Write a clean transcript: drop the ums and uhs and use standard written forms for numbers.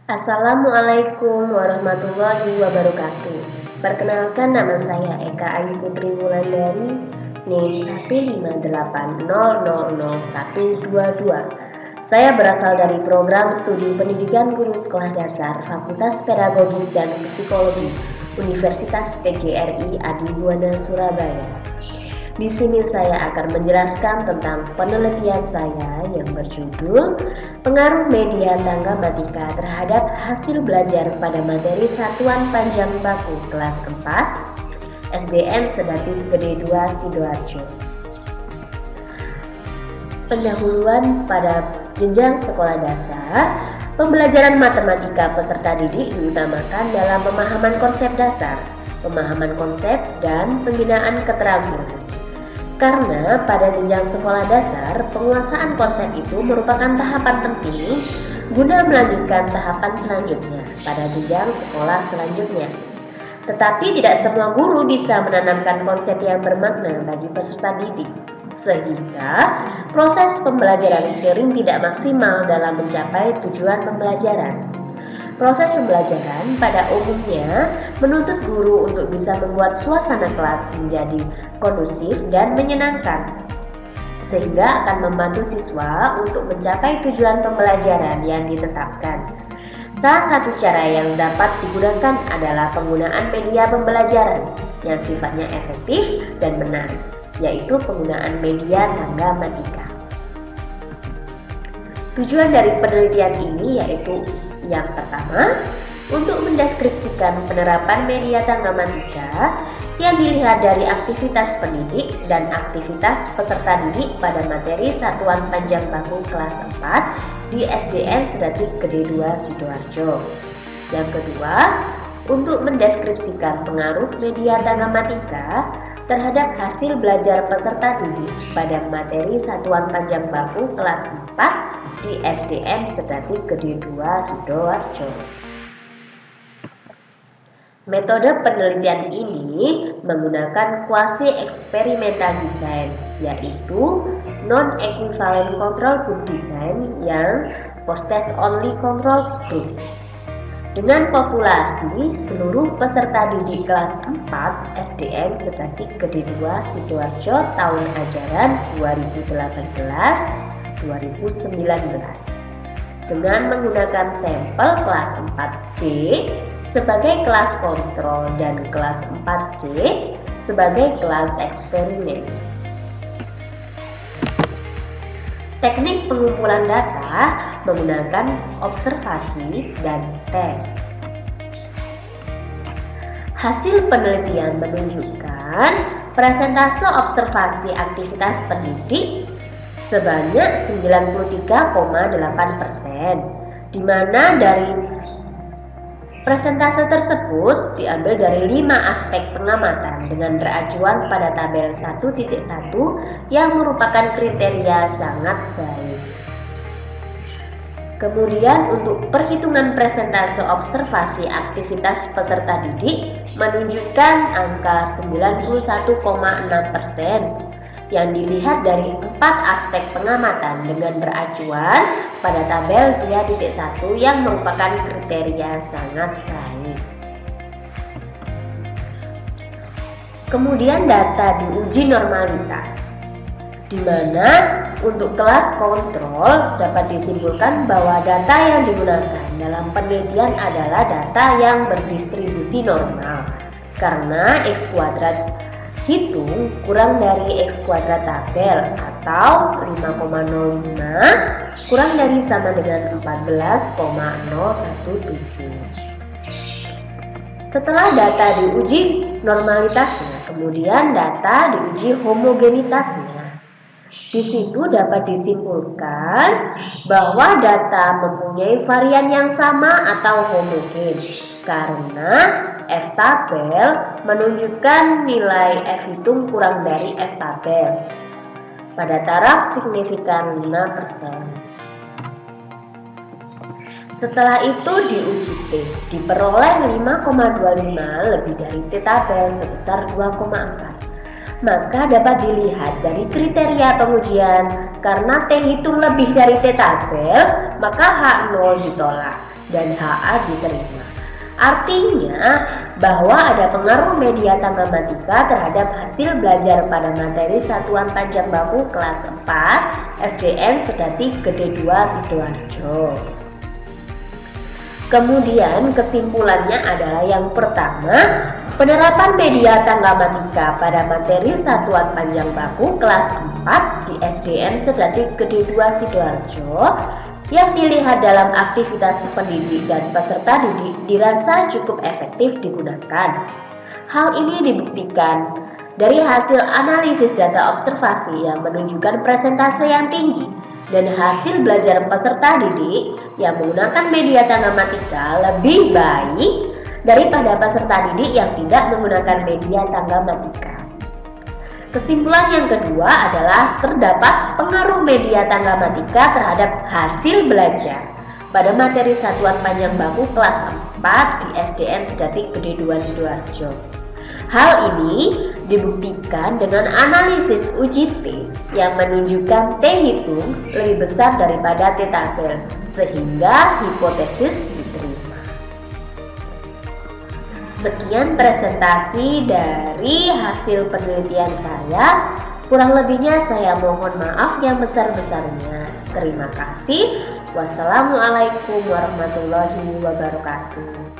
Assalamualaikum warahmatullahi wabarakatuh. Perkenalkan, nama saya Eka Ayu Putri Wulandari, NIM 158000122. Saya berasal dari program studi pendidikan guru sekolah dasar Fakultas Pedagogi dan Psikologi Universitas PGRI Adibuana Surabaya. Di sini saya akan menjelaskan tentang penelitian saya yang berjudul Pengaruh Media Tangga Matika terhadap hasil belajar pada materi Satuan Panjang Baku kelas 4 SDN Sedati Gede 2 Sidoarjo. Pendahuluan pada jenjang sekolah dasar, pembelajaran matematika peserta didik diutamakan dalam pemahaman konsep dasar, pemahaman konsep, dan pembinaan keterampilan. Karena pada jenjang sekolah dasar, penguasaan konsep itu merupakan tahapan penting guna melanjutkan tahapan selanjutnya pada jenjang sekolah selanjutnya. Tetapi tidak semua guru bisa menanamkan konsep yang bermakna bagi peserta didik, sehingga proses pembelajaran sering tidak maksimal dalam mencapai tujuan pembelajaran. Proses pembelajaran pada umumnya menuntut guru untuk bisa membuat suasana kelas menjadi kondusif dan menyenangkan, sehingga akan membantu siswa untuk mencapai tujuan pembelajaran yang ditetapkan. Salah satu cara yang dapat digunakan adalah penggunaan media pembelajaran yang sifatnya efektif dan menarik, yaitu penggunaan media tangga matika. Tujuan dari penelitian ini yaitu yang pertama, untuk mendeskripsikan penerapan media tangga matika yang dilihat dari aktivitas pendidik dan aktivitas peserta didik pada materi Satuan Panjang Baku kelas 4 di SDN Sedati Gede 2 Sidoarjo. Yang kedua, untuk mendeskripsikan pengaruh media tangga matika terhadap hasil belajar peserta didik pada materi Satuan Panjang Baku kelas 4 di SDN Sedati Gede 2 Sidoarjo. Metode penelitian ini menggunakan quasi eksperimental design, yaitu non-equivalent control group design yang post-test only control group. Dengan populasi seluruh peserta didik kelas 4 SDN Sedati Gede 2 Sidoarjo tahun ajaran 2018-2019 dengan menggunakan sampel kelas 4B sebagai kelas kontrol dan kelas 4C sebagai kelas eksperimen. Teknik pengumpulan data menggunakan observasi dan tes. Hasil penelitian menunjukkan persentase observasi aktivitas pendidik sebanyak 93,8%, di mana dari persentase tersebut diambil dari 5 aspek pengamatan dengan beracuan pada tabel 1.1 yang merupakan kriteria sangat baik. Kemudian untuk perhitungan persentase observasi aktivitas peserta didik menunjukkan angka 91,6% yang dilihat dari 4 aspek pengamatan dengan beracuan pada tabel 2.1 yang merupakan kriteria sangat baik. Kemudian data diuji normalitas, di mana untuk kelas kontrol dapat disimpulkan bahwa data yang digunakan dalam penelitian adalah data yang berdistribusi normal, karena X kuadrat hitung kurang dari X kuadrat tabel atau 5,05 kurang dari sama dengan 14,017. Setelah data diuji normalitasnya, kemudian data diuji homogenitasnya. Di situ dapat disimpulkan bahwa data mempunyai varian yang sama atau homogen, karena F tabel menunjukkan nilai F hitung kurang dari F tabel pada taraf signifikan 5%. Setelah itu diuji T, diperoleh 5,25 lebih dari T tabel sebesar 2,4. Maka dapat dilihat dari kriteria pengujian, karena T hitung lebih dari T tabel, maka H0 ditolak. dan HA diterima. Artinya bahwa ada pengaruh media tangga-matika terhadap hasil belajar pada materi satuan panjang baku kelas 4 SDN Sedatik Gede 2 Sidoarjo. Kemudian kesimpulannya adalah yang pertama, penerapan media tangga-matika pada materi satuan panjang baku kelas 4 di SDN Sedatik Gede 2 Sidoarjo yang dilihat dalam aktivitas pendidik dan peserta didik dirasa cukup efektif digunakan. Hal ini dibuktikan dari hasil analisis data observasi yang menunjukkan presentase yang tinggi dan hasil belajar peserta didik yang menggunakan media tangga-matika lebih baik daripada peserta didik yang tidak menggunakan media tangga-matika. Kesimpulan yang kedua adalah terdapat pengaruh media tangga-matika terhadap hasil belajar pada materi satuan panjang baku kelas 4 di SDN Sedatik Gede 2 Sidoarjo. Hal ini dibuktikan dengan analisis uji T yang menunjukkan T hitung lebih besar daripada T tabel, sehingga hipotesis diterima. Sekian presentasi dari hasil penelitian saya. Kurang lebihnya saya mohon maaf yang besar-besarnya. Terima kasih. Wassalamualaikum warahmatullahi wabarakatuh.